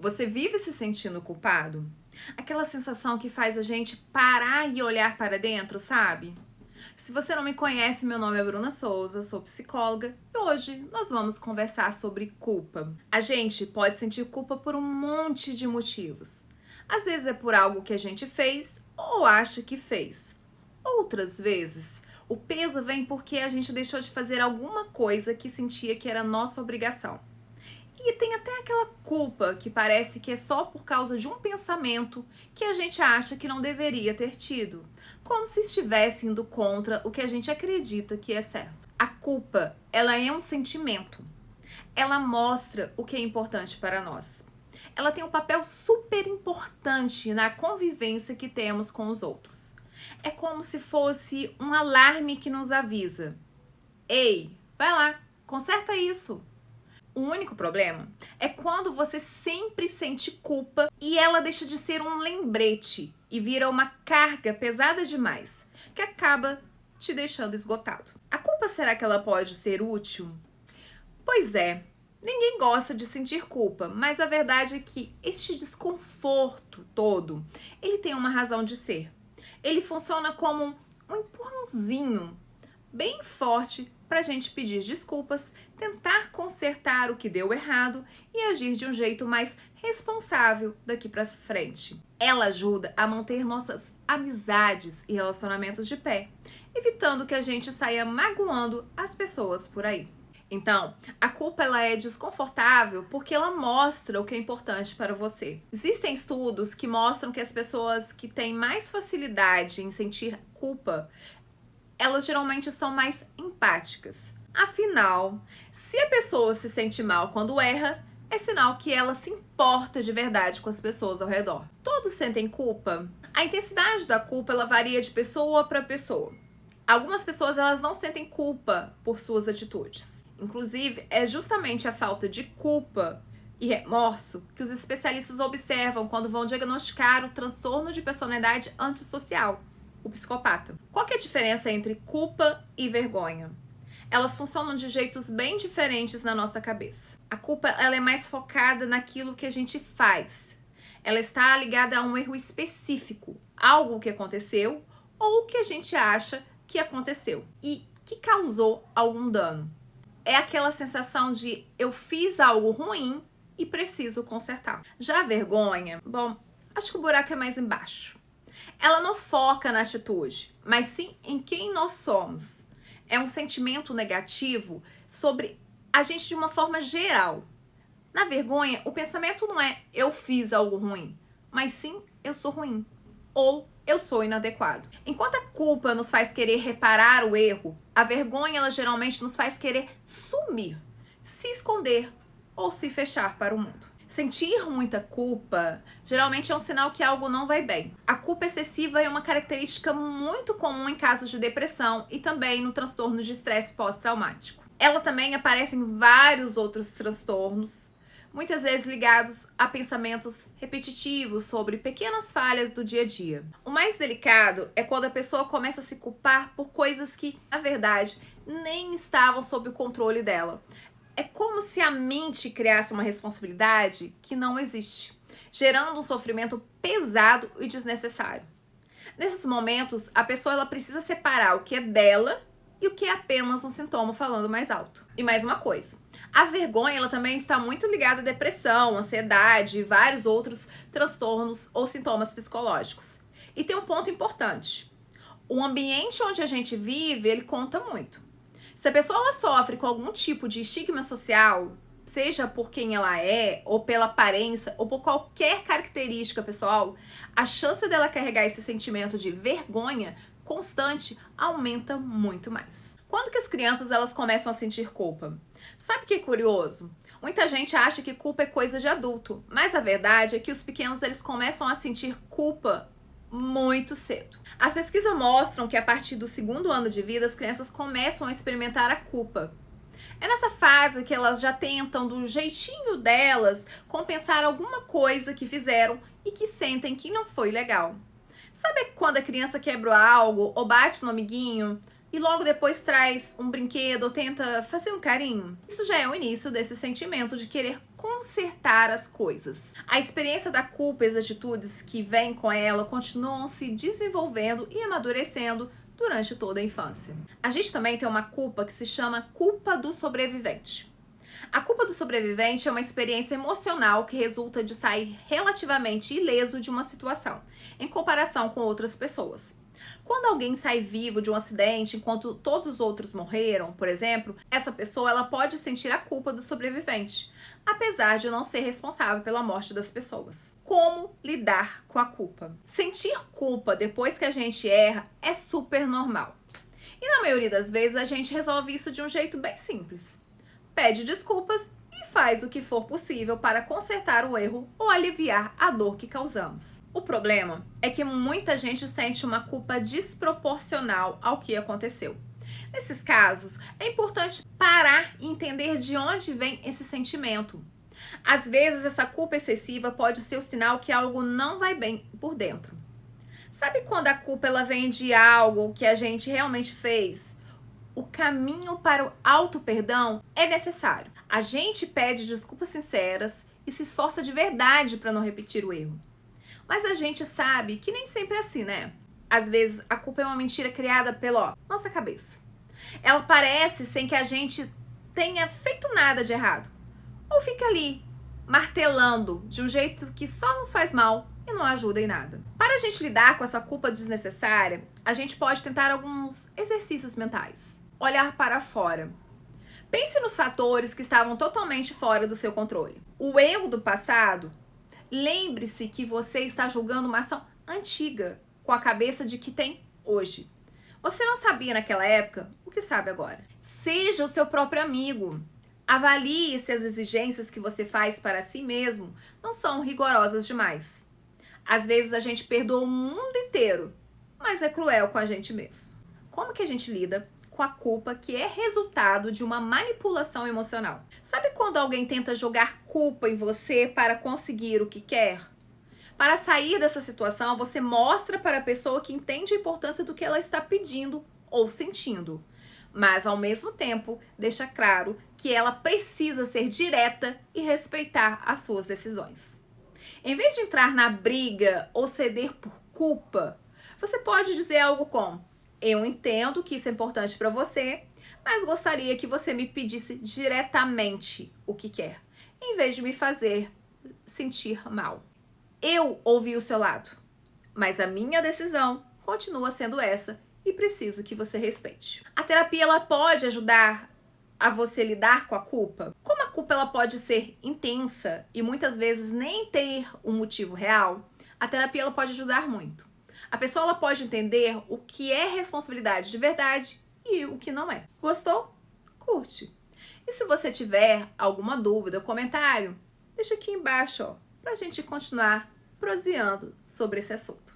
Você vive se sentindo culpado? Aquela sensação que faz a gente parar e olhar para dentro, sabe? Se você não me conhece, meu nome é Bruna Souza, sou psicóloga e hoje nós vamos conversar sobre culpa. A gente pode sentir culpa por um monte de motivos. Às vezes é por algo que a gente fez ou acha que fez. Outras vezes, o peso vem porque a gente deixou de fazer alguma coisa que sentia que era nossa obrigação. E tem até aquela culpa que parece que é só por causa de um pensamento que a gente acha que não deveria ter tido, como se estivesse indo contra o que a gente acredita que é certo. A culpa, ela é um sentimento. Ela mostra o que é importante para nós. Ela tem um papel super importante na convivência que temos com os outros. É como se fosse um alarme que nos avisa: ei, vai lá, conserta isso. O único problema é quando você sempre sente culpa e ela deixa de ser um lembrete e vira uma carga pesada demais, que acaba te deixando esgotado. A culpa, será que ela pode ser útil? Pois é, ninguém gosta de sentir culpa, mas a verdade é que este desconforto todo, ele tem uma razão de ser. Ele funciona como um empurrãozinho bem forte para a gente pedir desculpas, tentar consertar o que deu errado e agir de um jeito mais responsável daqui para frente. Ela ajuda a manter nossas amizades e relacionamentos de pé, evitando que a gente saia magoando as pessoas por aí. Então, a culpa ela é desconfortável porque ela mostra o que é importante para você. Existem estudos que mostram que as pessoas que têm mais facilidade em sentir culpa, elas geralmente são mais empáticas. Afinal, se a pessoa se sente mal quando erra, é sinal que ela se importa de verdade com as pessoas ao redor. Todos sentem culpa? A intensidade da culpa ela varia de pessoa para pessoa. Algumas pessoas elas não sentem culpa por suas atitudes. Inclusive, é justamente a falta de culpa e remorso que os especialistas observam quando vão diagnosticar o transtorno de personalidade antissocial, o psicopata. Qual que é a diferença entre culpa e vergonha? Elas funcionam de jeitos bem diferentes na nossa cabeça. A culpa ela é mais focada naquilo que a gente faz. Ela está ligada a um erro específico, algo que aconteceu ou que a gente acha que aconteceu e que causou algum dano. É aquela sensação de eu fiz algo ruim e preciso consertar. Já a vergonha, bom, acho que o buraco é mais embaixo. Ela não foca na atitude, mas sim em quem nós somos. É um sentimento negativo sobre a gente de uma forma geral. Na vergonha, o pensamento não é eu fiz algo ruim, mas sim eu sou ruim ou eu sou inadequado. Enquanto a culpa nos faz querer reparar o erro, a vergonha ela geralmente nos faz querer sumir, se esconder ou se fechar para o mundo. Sentir muita culpa geralmente é um sinal que algo não vai bem. A culpa excessiva é uma característica muito comum em casos de depressão e também no transtorno de estresse pós-traumático. Ela também aparece em vários outros transtornos, muitas vezes ligados a pensamentos repetitivos sobre pequenas falhas do dia a dia. O mais delicado é quando a pessoa começa a se culpar por coisas que, na verdade, nem estavam sob o controle dela. É como se a mente criasse uma responsabilidade que não existe, gerando um sofrimento pesado e desnecessário. Nesses momentos, a pessoa ela precisa separar o que é dela e o que é apenas um sintoma falando mais alto. E mais uma coisa, a vergonha ela também está muito ligada à depressão, ansiedade e vários outros transtornos ou sintomas psicológicos. E tem um ponto importante. O ambiente onde a gente vive, ele conta muito. Se a pessoa ela sofre com algum tipo de estigma social, seja por quem ela é, ou pela aparência, ou por qualquer característica pessoal, a chance dela carregar esse sentimento de vergonha constante aumenta muito mais. Quando que as crianças elas começam a sentir culpa? Sabe o que é curioso? Muita gente acha que culpa é coisa de adulto, mas a verdade é que os pequenos eles começam a sentir culpa muito cedo. As pesquisas mostram que a partir do 2º ano de vida as crianças começam a experimentar a culpa. É nessa fase que elas já tentam, do jeitinho delas, compensar alguma coisa que fizeram e que sentem que não foi legal. Sabe quando a criança quebra algo ou bate no amiguinho e logo depois traz um brinquedo ou tenta fazer um carinho? Isso já é o início desse sentimento de querer consertar as coisas. A experiência da culpa e as atitudes que vêm com ela continuam se desenvolvendo e amadurecendo durante toda a infância. A gente também tem uma culpa que se chama culpa do sobrevivente. A culpa do sobrevivente é uma experiência emocional que resulta de sair relativamente ileso de uma situação, em comparação com outras pessoas. Quando alguém sai vivo de um acidente enquanto todos os outros morreram, por exemplo, essa pessoa ela pode sentir a culpa do sobrevivente, apesar de não ser responsável pela morte das pessoas. Como lidar com a culpa? Sentir culpa depois que a gente erra é super normal. E na maioria das vezes a gente resolve isso de um jeito bem simples. Pede desculpas e faz o que for possível para consertar o erro ou aliviar a dor que causamos. O problema é que muita gente sente uma culpa desproporcional ao que aconteceu. Nesses casos, é importante parar e entender de onde vem esse sentimento. Às vezes, essa culpa excessiva pode ser o sinal que algo não vai bem por dentro. Sabe quando a culpa ela vem de algo que a gente realmente fez? O caminho para o auto-perdão é necessário. A gente pede desculpas sinceras e se esforça de verdade para não repetir o erro. Mas a gente sabe que nem sempre é assim, né? Às vezes a culpa é uma mentira criada pela nossa cabeça. Ela aparece sem que a gente tenha feito nada de errado. Ou fica ali, martelando de um jeito que só nos faz mal e não ajuda em nada. Para a gente lidar com essa culpa desnecessária, a gente pode tentar alguns exercícios mentais. Olhar para fora. Pense nos fatores que estavam totalmente fora do seu controle. O erro do passado, lembre-se que você está julgando uma ação antiga com a cabeça de que tem hoje. Você não sabia naquela época o que sabe agora. Seja o seu próprio amigo. Avalie se as exigências que você faz para si mesmo não são rigorosas demais. Às vezes a gente perdoa o mundo inteiro, mas é cruel com a gente mesmo. Como que a gente lida com a culpa que é resultado de uma manipulação emocional? Sabe quando alguém tenta jogar culpa em você para conseguir o que quer? Para sair dessa situação, você mostra para a pessoa que entende a importância do que ela está pedindo ou sentindo, mas ao mesmo tempo deixa claro que ela precisa ser direta e respeitar as suas decisões. Em vez de entrar na briga ou ceder por culpa, você pode dizer algo como: eu entendo que isso é importante para você, mas gostaria que você me pedisse diretamente o que quer, em vez de me fazer sentir mal. Eu ouvi o seu lado, mas a minha decisão continua sendo essa e preciso que você respeite. A terapia ela pode ajudar a você lidar com a culpa. Como a culpa ela pode ser intensa e muitas vezes nem ter um motivo real, a terapia ela pode ajudar muito. A pessoa ela pode entender o que é responsabilidade de verdade e o que não é. Gostou? Curte. E se você tiver alguma dúvida ou comentário, deixa aqui embaixo, pra gente continuar proseando sobre esse assunto.